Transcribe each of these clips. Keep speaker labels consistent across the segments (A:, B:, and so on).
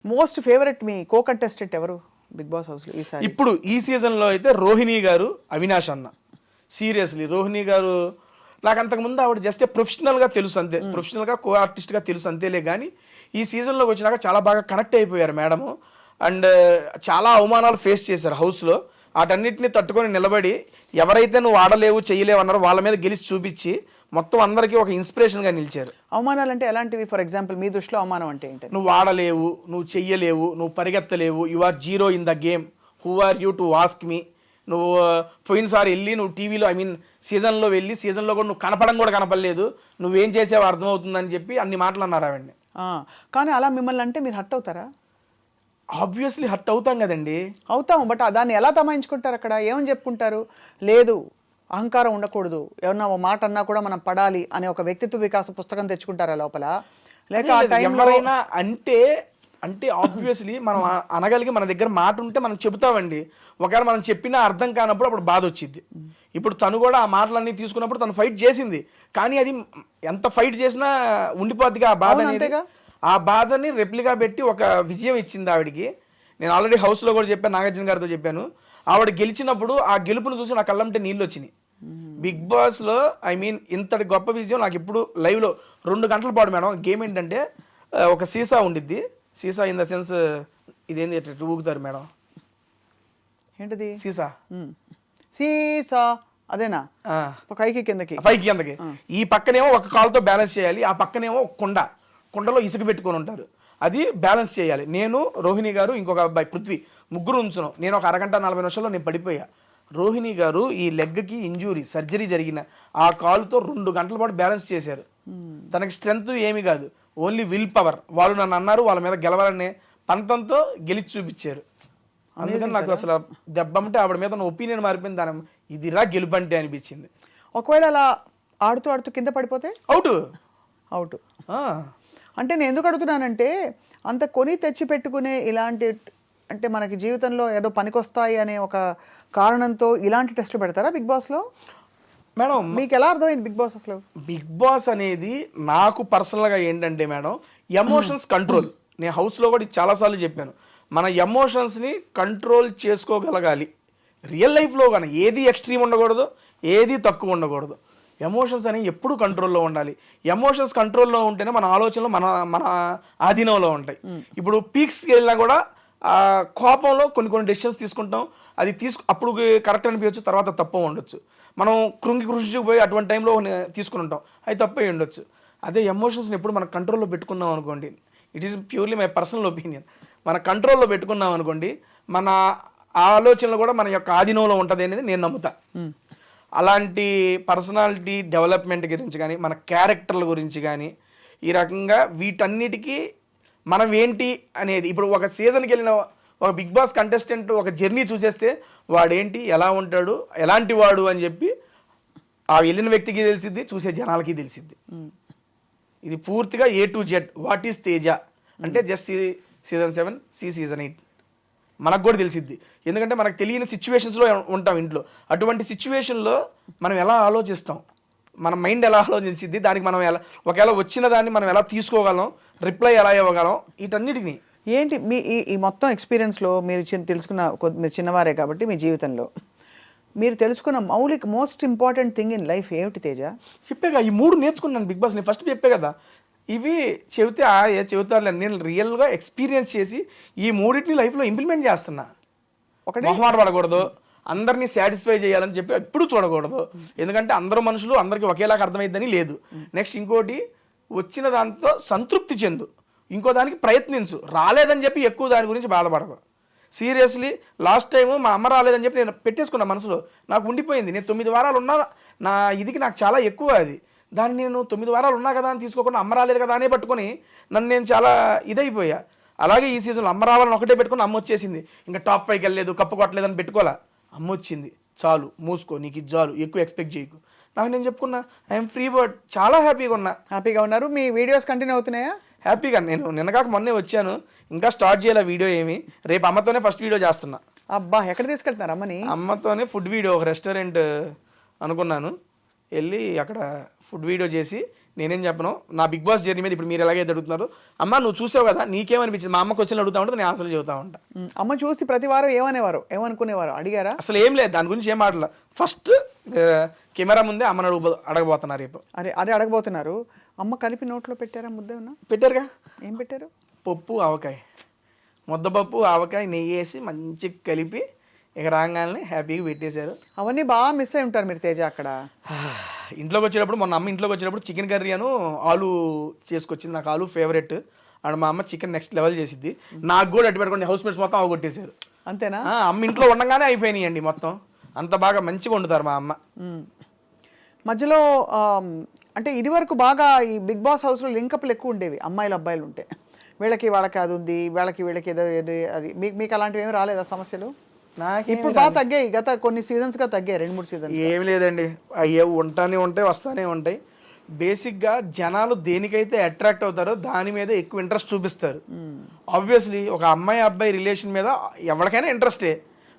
A: Most favourite మీ కో contestant ఎవరు big boss house లో ఈసారి?
B: ఇప్పుడు ఈ సీజన్ లో అయితే రోహిణి గారు, అవినాష్ అన్న. సీరియస్లీ రోహిణి గారు నాకు అంతకుముందు ఆవిడ జస్ట్ ప్రొఫెషనల్ గా తెలుసు అంతే, ప్రొఫెషనల్ గా కో ఆర్టిస్ట్ గా తెలుసు అంతేలే. కానీ ఈ సీజన్ లోకి వచ్చినాక చాలా బాగా కనెక్ట్ అయిపోయారు మేడము. అండ్ చాలా అవమానాలు ఫేస్ చేశారు హౌస్ లో. వాటన్నిటిని తట్టుకొని నిలబడి ఎవరైతే నువ్వు ఆడలేవు చేయలేవు అన్నారో వాళ్ళ మీద గెలిచి చూపించి మొత్తం అందరికీ ఒక ఇన్స్పిరేషన్ గా నిలిచారు.
A: అవమానాలు అంటే ఎలాంటివి? ఫర్ ఎగ్జాంపుల్ మీ దృష్టిలో అవమానం అంటే ఏంటి?
B: నువ్వు ఆడలేవు, నువ్వు చెయ్యలేవు, నువ్వు పరిగెత్తలేవు, you are zero in the game, who are you to ask me. నువ్వు పోయినసారి వెళ్ళి నువ్వు టీవీలో సీజన్లో వెళ్ళి సీజన్లో కూడా నువ్వు కనపడం కూడా కనపడలేదు, నువ్వేం చేసావో అర్థమవుతుందని చెప్పి అన్ని మాటలు అన్నారు ఆవిడ్ని.
A: కానీ అలా మిమ్మల్ని అంటే మీరు హర్ట్ అవుతారా?
B: ఆబ్వియస్లీ హర్ట్ అవుతాం కదండి.
A: అవుతాం, బట్ దాన్ని ఎలా తమాయించుకుంటారు? అక్కడ ఏమని చెప్పుకుంటారు? లేదు అహంకారం ఉండకూడదు, ఎవరన్నా ఒక మాట అన్నా కూడా మనం పడాలి అనే ఒక వ్యక్తిత్వ వికాస పుస్తకం తెచ్చుకుంటారా లోపల? లేక ఆ టైంలో
B: ఎవరైనా అంటే ఆబ్వియస్లీ మనం అనగలిగి మన దగ్గర మాట ఉంటే మనం చెబుతామండి. ఒకవేళ మనం చెప్పినా అర్థం కానప్పుడు అప్పుడు బాధ వచ్చింది. ఇప్పుడు తను కూడా ఆ మాటలన్నీ తీసుకున్నప్పుడు తను ఫైట్ చేసింది, కానీ అది ఎంత ఫైట్ చేసినా ఉండిపోద్దిగా ఆ బాధ అనేది. ఆ బాధని రెప్లిగా పెట్టి ఒక విజయం ఇచ్చింది ఆవిడికి. నేను ఆల్రెడీ హౌస్లో కూడా చెప్పాను, నాగార్జున గారితో చెప్పాను. ఆవిడ గెలిచినప్పుడు ఆ గెలుపును చూసి నా కళ్ళంటే నీళ్ళు వచ్చినాయి. బిగ్ బాస్లో ఇంతటి గొప్ప విజయం నాకు ఇప్పుడు లైవ్లో 2 గంటల పాటు మేడం. గేమ్ ఏంటంటే ఒక సీసా ఉండిద్ది, సీసా ఇన్ ద సెన్స్ ఇదేంటి ఊగుతారు మేడం,
A: ఏంటిది
B: సీసా?
A: సీసా అదేనా? పైకి కిందకి ఈ పక్కనేమో ఒక కాలుతో బ్యాలెన్స్ చేయాలి, ఆ పక్కనేమో కుండలో ఇసుక పెట్టుకొని ఉంటారు, అది బ్యాలెన్స్ చేయాలి. నేను, రోహిణి గారు, ఇంకొక అబ్బాయి పృథ్వీ, ముగ్గురు ఉంచున్నాం. నేను ఒక అరగంట 40 నిమిషాల్లో నేను పడిపోయా. రోహిణి గారు ఈ లెగ్కి ఇంజూరీ సర్జరీ జరిగిన ఆ కాలుతో 2 గంటల పాటు బ్యాలెన్స్ చేశారు. తనకి స్ట్రెంగ్త్ ఏమీ కాదు, ఓన్లీ విల్ పవర్. వాళ్ళు నన్ను అన్నారు వాళ్ళ మీద గెలవాలనే పంతంతో గెలిచి చూపించారు. అందుకని నాకు అసలు దెబ్బంటే ఆవిడ మీద నా ఒపీనియన్ మారిపోయింది. దాని ఇదిరా గెలుపంటే అనిపించింది. ఒకవేళ అలా ఆడుతూ కింద పడిపోతే అవుట్. అంటే నేను ఎందుకు అడుగుతున్నానంటే అంత కొని తెచ్చి పెట్టుకునే ఇలాంటి, అంటే మనకి జీవితంలో ఏదో పనికొస్తాయి అనే ఒక కారణంతో ఇలాంటి టెస్టులు పెడతారా బిగ్ బాస్లో?
B: మేడం
A: మీకు ఎలా అర్థమైంది బిగ్ బాస్ అసలు?
B: బిగ్ బాస్ అనేది నాకు పర్సనల్గా ఏంటంటే మేడం, ఎమోషన్స్ కంట్రోల్. నేను హౌస్లో కూడా చాలాసార్లు చెప్పాను, మన ఎమోషన్స్ని కంట్రోల్ చేసుకోగలగాలి. రియల్ లైఫ్లో కానీ ఏది ఎక్స్ట్రీమ్ ఉండకూడదు, ఏది తక్కువ ఉండకూడదు. ఎమోషన్స్ అనేవి ఎప్పుడు కంట్రోల్లో ఉండాలి. ఎమోషన్స్ కంట్రోల్లో ఉంటేనే మన ఆలోచనలు మన ఆధీనంలో ఉంటాయి. ఇప్పుడు పీక్స్కి వెళ్ళినా కూడా కోపంలో కొన్ని డెసిషన్స్ తీసుకుంటాం, అది అప్పుడు కరెక్ట్ అనిపించచ్చు, తర్వాత తప్పు ఉండొచ్చు. మనం కృంగిపోయి అటువంటి టైంలో తీసుకుని ఉంటాం, అది తప్పే ఉండొచ్చు. అదే ఎమోషన్స్ని ఎప్పుడు మనం కంట్రోల్లో పెట్టుకున్నాం అనుకోండి, it is purely my personal opinion, మన కంట్రోల్లో పెట్టుకున్నాం అనుకోండి, మన ఆలోచనలు కూడా మన యొక్క ఆధీనంలో ఉంటుంది అనేది నేను నమ్ముతా. అలాంటి పర్సనాలిటీ డెవలప్మెంట్ గురించి కానీ, మన క్యారెక్టర్ల గురించి కానీ, ఈ రకంగా వీటన్నిటికీ మనం ఏంటి అనేది, ఇప్పుడు ఒక సీజన్కి వెళ్ళిన ఒక బిగ్ బాస్ కంటెస్టెంట్ ఒక జర్నీ చూసేస్తే వాడేంటి, ఎలా ఉంటాడు, ఎలాంటి వాడు అని చెప్పి ఆ వెళ్ళిన వ్యక్తికి తెలిసిద్ది, చూసే జనాలకి తెలిసిద్ది. ఇది పూర్తిగా A to Z. What is Teja అంటే జస్ట్ సీజన్ 7, సీజన్ 8 మనకు కూడా తెలిసిద్ది. ఎందుకంటే మనకు తెలియని సిచ్యువేషన్స్లో ఉంటాం ఇంట్లో. అటువంటి సిచ్యువేషన్లో మనం ఎలా ఆలోచిస్తాం, మన మైండ్ ఎలా ఆలోచించిద్ది, దానికి మనం ఒకవేళ వచ్చిన దాన్ని మనం ఎలా తీసుకోగలం, రిప్లై ఎలా ఇవ్వగలం, వీటన్నిటిని
A: ఏంటి మీ ఈ మొత్తం ఎక్స్పీరియన్స్లో మీరు తెలుసుకున్న, మీరు చిన్నవారే కాబట్టి మీ జీవితంలో మీరు తెలుసుకున్న most important thing in life ఏమిటి తేజ?
B: చెప్పేగా ఈ 3 నేర్చుకున్నాను బిగ్ బాస్. నేను ఫస్ట్ చెప్పే కదా, ఇవి చెబితే చెబుతారులే, నేను రియల్గా ఎక్స్పీరియన్స్ చేసి ఈ 3టిని లైఫ్లో ఇంప్లిమెంట్ చేస్తున్నా. ఒకటి మొహమాట పడకూడదు, అందరినీ సాటిస్ఫై చేయాలని చెప్పి ఎప్పుడు చూడకూడదు. ఎందుకంటే అందరూ మనుషులు, అందరికీ ఒకేలాగా అర్థమైద్దని లేదు. నెక్స్ట్ ఇంకోటి, వచ్చిన దాంతో సంతృప్తి చెందు, ఇంకో దానికి ప్రయత్నించు. రాలేదని చెప్పి ఎక్కువ దాని గురించి బాధపడకు. సీరియస్లీ లాస్ట్ టైము మా అమ్మ రాలేదని చెప్పి నేను పెట్టేసుకున్న మనసులో, నాకు ఉండిపోయింది. నేను 9 వారాలు ఉన్నా, నా ఇదికి నాకు చాలా ఎక్కువ అది. దాన్ని నేను 9 వారాలు ఉన్నా కదా అని తీసుకోకుండా అమ్మ రాలేదు కదా అనే పట్టుకొని నన్ను నేను చాలా ఇదైపోయా. అలాగే ఈ సీజన్లో అమ్మ రావాలని ఒకటే పెట్టుకుని అమ్మ వచ్చేసింది. ఇంకా టాప్ 5కి వెళ్ళలేదు, కప్పు కొట్టలేదని పెట్టుకోవాలా, అమ్మ వచ్చింది, చాలు మూసుకో, నీకు ఇది చాలు, ఎక్కువ ఎక్స్పెక్ట్ చేయకు. నాకు నేను చెప్పుకున్నా, ఐఎమ్ ఫ్రీ బర్డ్, చాలా హ్యాపీగా ఉన్నా.
A: హ్యాపీగా ఉన్నారు? మీ వీడియోస్ కంటిన్యూ అవుతున్నాయా?
B: హ్యాపీగా. నేను నిన్నగాక మొన్నే వచ్చాను, ఇంకా స్టార్ట్ చేయాలి వీడియో ఏమి. రేపు అమ్మతోనే ఫస్ట్ వీడియో చేస్తున్నా.
A: అబ్బా, ఎక్కడ తీసుకెళ్తున్నారు అమ్మని?
B: అమ్మతోనే ఫుడ్ వీడియో, ఒక రెస్టారెంట్ అనుకున్నాను, వెళ్ళి అక్కడ ఫుడ్ వీడియో చేసి నేనేం చెప్పను. నా బిగ్ బాస్ జర్నీ మీద ఇప్పుడు మీరు ఎలాగైతే అడుగుతున్నారు, అమ్మ నువ్వు చూసావు కదా నీకేమనిపించింది, మా అమ్మ క్వశ్చన్లు అడుగుతా ఉంటుంది, నేను ఆన్సర్లు చెబుతా ఉంటా.
C: అమ్మ చూసి ప్రతి వారం ఏమనుకునేవారు, అడిగారా?
B: అసలు ఏం లేదు దాని గురించి, ఏం మాటలు. ఫస్ట్ కెమెరా ముందే అమ్మని అడగబోతున్నారు రేపు.
C: అదే అడగబోతున్నారు. అమ్మ కలిపి నోట్లో పెట్టారా ముద్ద?
B: పెట్టారుగా.
C: ఏం పెట్టారు?
B: పప్పు ఆవకాయ, ముద్దపప్పు ఆవకాయ నెయ్యి వేసి మంచిగా కలిపి ఇక రాగానే హ్యాపీగా పెట్టేశారు.
C: అవన్నీ బాగా మిస్ అయి ఉంటారు మీరు తేజ అక్కడ.
B: ఇంట్లోకి వచ్చేటప్పుడు, మొన్న అమ్మ ఇంట్లోకి వచ్చేటప్పుడు చికెన్ కర్రీ అను ఆలు చేసుకొచ్చింది. నాకు ఆలు ఫేవరెట్. అండ్ మా అమ్మ చికెన్ నెక్స్ట్ లెవెల్ చేసిద్ది. నాకు కూడా అటు పెట్టుకోండి హౌస్ మేట్స్ మొత్తం అవగొట్టేశారు.
C: అంతేనా?
B: అమ్మ ఇంట్లో ఉండగానే అయిపోయినాయి అండి మొత్తం. అంత బాగా మంచిగా వండుతారు మా అమ్మ.
C: మధ్యలో అంటే ఇది వరకు బాగా ఈ బిగ్ బాస్ హౌస్లో లింకప్లు ఎక్కువ ఉండేవి, అమ్మాయిలు అబ్బాయిలు ఉంటే. వాళ్ళకి అది ఉంది, వీళ్ళకి ఏదో అది. మీకు అలాంటివి ఏమి రాలేదా సమస్యలు? ఇప్పుడు బాగా తగ్గాయి, గత కొన్ని సీజన్స్గా తగ్గాయి, 2-3 సీజన్స్.
B: ఏమి లేదండి, అయ్యే ఉంటానే ఉంటాయి, వస్తానే ఉంటాయి. బేసిక్గా జనాలు దేనికైతే అట్రాక్ట్ అవుతారో దాని మీద ఎక్కువ ఇంట్రెస్ట్ చూపిస్తారు. ఆబ్వియస్లీ ఒక అమ్మాయి అబ్బాయి రిలేషన్ మీద ఎవరికైనా ఇంట్రెస్టే.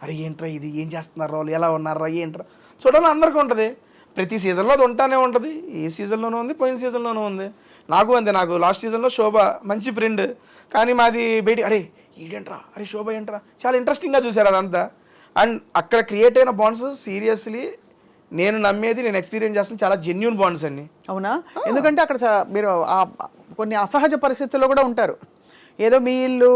B: అరే ఏంట్రా ఇది, ఏం చేస్తున్నారు వాళ్ళు, ఎలా ఉన్నారా, ఏంట్రా చూడాలి అందరికీ ఉంటుంది. ప్రతి సీజన్లో అది ఉంటానే ఉంటుంది. ఈ సీజన్లోనూ ఉంది, పోయిన సీజన్లోనూ ఉంది. నాకు అంతే. నాకు లాస్ట్ సీజన్లో శోభ మంచి ఫ్రెండ్, కానీ మాది బయట అరే ఈడేంట్రా, అరే శోభ ఏంట్రా, చాలా ఇంట్రెస్టింగ్గా చూశారు అదంతా. అండ్ అక్కడ క్రియేట్ అయిన బాండ్స్ సీరియస్లీ నేను నమ్మేది, నేను ఎక్స్పీరియన్స్ చేస్తాను, చాలా జెన్యూన్ బాండ్స్ అన్ని.
C: అవునా? ఎందుకంటే అక్కడ మీరు కొన్ని అసహజ పరిస్థితుల్లో కూడా ఉంటారు. ఏదో మీ ఇల్లు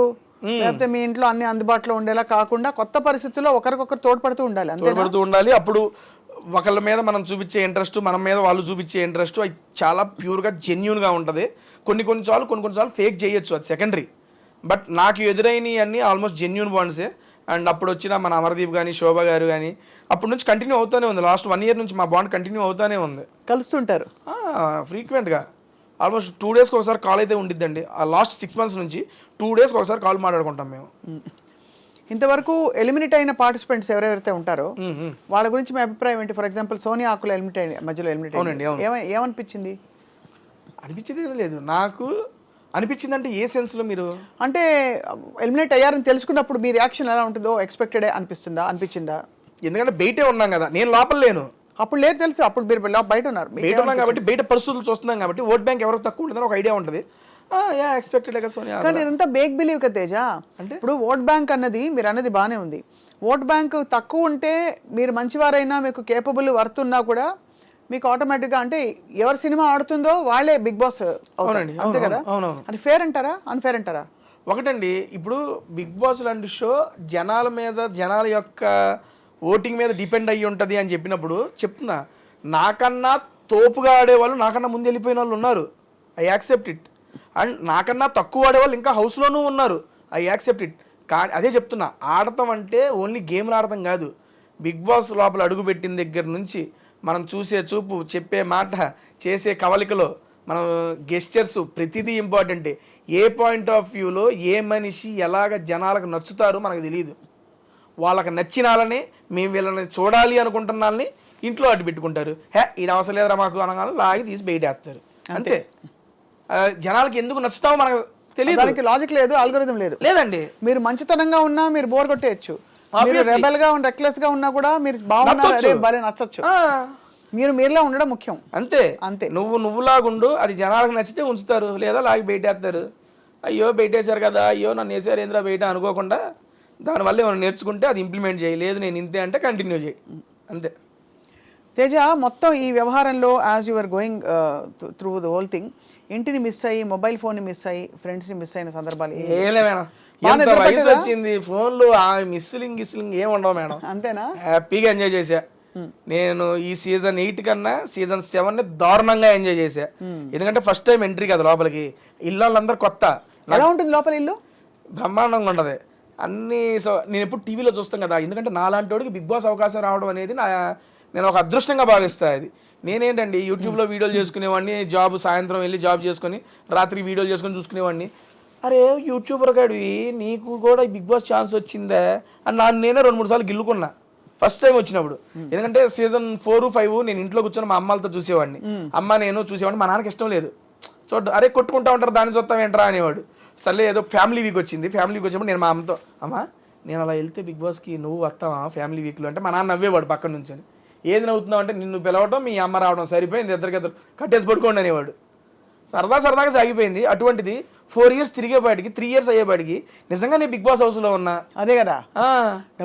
C: లేకపోతే మీ ఇంట్లో అన్ని అందుబాటులో ఉండేలా కాకుండా కొత్త పరిస్థితుల్లో ఒకరికొకరు తోడ్పడుతూ ఉండాలి.
B: అప్పుడు ఒకళ్ళ మీద మనం చూపించే ఇంట్రెస్ట్, మన మీద వాళ్ళు చూపించే ఇంట్రెస్ట్, అది చాలా ప్యూర్గా జెన్యూన్గా ఉంటుంది. కొన్నిసార్లు ఫేక్ చేయొచ్చు, అది సెకండరీ. బట్ నాకు ఎదురైనవి అన్నీ ఆల్మోస్ట్ జెన్యూన్ బాండ్సే. అండ్ అప్పుడు వచ్చిన మన అమర్దీప్ కానీ శోభ గారు కానీ అప్పటి నుంచి కంటిన్యూ అవుతూనే ఉంది. లాస్ట్ 1 year నుంచి మా బాండ్ కంటిన్యూ అవుతూనే ఉంది.
C: కలుస్తుంటారు
B: ఫ్రీక్వెంట్గా. ఆల్మోస్ట్ 2 daysకి ఒకసారి కాల్ అయితే ఉండిద్దండి. ఆ లాస్ట్ 6 months నుంచి 2 daysకి ఒకసారి కాల్ మాట్లాడుకుంటాం మేము.
C: ఇంతవరకు ఎలిమినేట్ అయిన పార్టిసిపెంట్స్ ఎవరెవరైతే ఉంటారో వాళ్ళ గురించి మీ అభిప్రాయం ఏంటి? ఫర్ ఎగ్జాంపుల్ సోనియా ఆకుల మధ్యలో ఎలిమినేట్
B: అవునండి.
C: ఏమనిపించింది?
B: అనిపించింది లేదు నాకు. అనిపించింది అంటే ఏ సెన్స్లో? మీరు
C: అంటే ఎలిమినేట్ అయ్యారని తెలుసుకున్నప్పుడు మీ రియాక్షన్ ఎలా ఉంటుందో ఎక్స్పెక్టెడ్ అనిపించిందా?
B: ఎందుకంటే బయటే ఉన్నాం కదా, నేను లోపల లేను.
C: అప్పుడు లేదు తెలుసు, అప్పుడు మీరు బయట ఉన్నారు.
B: బయట ఉన్నాం కాబట్టి బయట పరిస్థితులు చూస్తున్నాం కాబట్టి ఓట్ బ్యాంక్ ఎవరికి తక్కువ ఉంటుందని ఒక ఐడియా ఉంటుంది. ఎక్స్పెక్టెడ్ కదా సోనియా.
C: కానీ ఇదంతా బేక్ బిలీవ్ కదా తేజ. అంటే ఇప్పుడు ఓట్ బ్యాంక్ అన్నది మీరు అన్నది బాగానే ఉంది. ఓట్ బ్యాంక్ తక్కువ ఉంటే మీరు మంచివారైనా మీకు కేపబుల్ వర్త్ ఉన్నా కూడా మీకు ఆటోమేటిక్గా అంటే ఎవరి సినిమా ఆడుతుందో వాళ్ళే బిగ్ బాస్ అవుతారండి. అంతే కదా? అది ఫేర్ అంటారా, అన్ఫేర్ అంటారా?
B: ఒకటండి, ఇప్పుడు బిగ్ బాస్ లాంటి షో జనాల మీద, జనాల యొక్క ఓటింగ్ మీద డిపెండ్ అయ్యి ఉంటుంది అని చెప్పినప్పుడు చెప్తున్నా, నాకన్నా తోపుగా ఆడేవాళ్ళు నాకన్నా ముందు వెళ్ళిపోయిన వాళ్ళు ఉన్నారు. I accept it. అండ్ నాకన్నా తక్కువ ఆడేవాళ్ళు ఇంకా హౌస్లోనూ ఉన్నారు. I accept it. కానీ అదే చెప్తున్నా, ఆడటం అంటే ఓన్లీ గేమ్లు ఆడటం కాదు. బిగ్ బాస్ లోపల అడుగుపెట్టిన దగ్గర నుంచి మనం చూసే చూపు, చెప్పే మాట, చేసే కవలికలో మనం గెస్చర్స్ ప్రతిదీ ఇంపార్టెంటే. ఏ పాయింట్ ఆఫ్ వ్యూలో ఏ మనిషి ఎలాగ జనాలకు నచ్చుతారో మనకు తెలియదు. వాళ్ళకి నచ్చినాలని మేము వీళ్ళని చూడాలి అనుకుంటున్న వాళ్ళని ఇంట్లో అడ్డు పెట్టుకుంటారు. ఇది అవసరం లేదురా మాకు అనగానే లాగి తీసి బయటేస్తారు. అంతే. జనాలకి ఎందుకు నచ్చుతావో మనకు తెలియదు.
C: దానికి లాజిక్ లేదు, ఆల్గోరిథం
B: లేదండి.
C: మీరు మంచితనంగా ఉన్నా మీరు బోర్ కొట్టేయచ్చు. మీరు రెబెల్ గా రెక్లెస్ గా ఉన్నా కూడా మీరు బాగున్నారు నచ్చచ్చు. మీరులా ఉండడం ముఖ్యం.
B: అంతే అంతే. నువ్వులాగుండు, అది జనాలకు నచ్చితే ఉంచుతారు, లేదా లాగి బయటేస్తారు. అయ్యో బయటేశారు కదా, అయ్యో నన్ను వేసారు ఏంద్రా బయట అనుకోకుండా దానివల్ల ఏమైనా నేర్చుకుంటే అది ఇంప్లిమెంట్ చేయి, లేదు నేను ఇంతే అంటే కంటిన్యూ చేయి. అంతే.
C: తేజ, మొత్తం ఈ వ్యవహారంలో as your going through the whole thing, ఇంటిని మిస్ అయ్యి, మొబైల్ ఫోన్ ని మిస్ అయ్యి, ఫ్రెండ్స్ ని మిస్ అయిన సందర్భాలు
B: వయసు వచ్చింది, ఫోన్లు మిస్లింగ్ ఏం ఉండవు మేడం.
C: అంతేనా?
B: హ్యాపీగా ఎంజాయ్ చేశా నేను. ఈ సీజన్ 8 కన్నా సీజన్ 7 దారుణంగా ఎంజాయ్ చేశా. ఎందుకంటే ఫస్ట్ టైం ఎంట్రీ కదా లోపలికి. ఇల్లు వాళ్ళందరూ కొత్త.
C: ఎలా ఉంటుంది లోపల ఇల్లు?
B: బ్రహ్మాండంగా ఉండదు అన్ని. సో నేను ఎప్పుడు టీవీలో చూస్తాం కదా, ఎందుకంటే నాలాంటి వాడికి బిగ్ బాస్ అవకాశం రావడం అనేది నేను ఒక అదృష్టంగా భావిస్తాను. అది నేనేంటండి యూట్యూబ్లో వీడియోలు చేసుకునేవాడిని, సాయంత్రం వెళ్ళి జాబ్ చేసుకుని రాత్రి వీడియోలు చేసుకుని చూసుకునేవాడిని. అరే యూట్యూబర్ గాడివి, నీకు కూడా బిగ్ బాస్ ఛాన్స్ వచ్చిందే అని నేనే 2-3 సార్లు గిల్లుకున్నా ఫస్ట్ టైం వచ్చినప్పుడు. ఎందుకంటే సీజన్ 4, 5 నేను ఇంట్లో కూర్చొని మా అమ్మాలతో చూసేవాడిని. నేను చూసేవాడిని. మా నాన్నకి ఇష్టం లేదు చూడ. అరే కొట్టుకుంటా ఉంటారు, దాన్ని చూస్తాం ఏంట్రా అనేవాడు. సర్లే ఏదో ఫ్యామిలీ వీక్ వచ్చింది. ఫ్యామిలీ వీక్ వచ్చినప్పుడు నేను మా అమ్మతో, అమ్మా నేను అలా వెళ్తే బిగ్ బాస్కి నువ్వు వస్తావా ఫ్యామిలీ వీక్లో అంటే, మా నాన్న నవ్వేవాడు పక్కన నుంచి. ఏది నవ్వుతున్నావు అంటే, నిన్ను పిలవటం మీ అమ్మ రావడం సరిపోయింది, ఇద్దరికిద్దరు కట్టేసి పడుకోండి అనేవాడు. సరదాగా సాగిపోయింది. అటువంటిది 4 years తిరిగేపాటికి 3 years అయ్యేపాటికి నిజంగా నేను బిగ్ బాస్ హౌస్ లో ఉన్నా.
C: అదే కదా.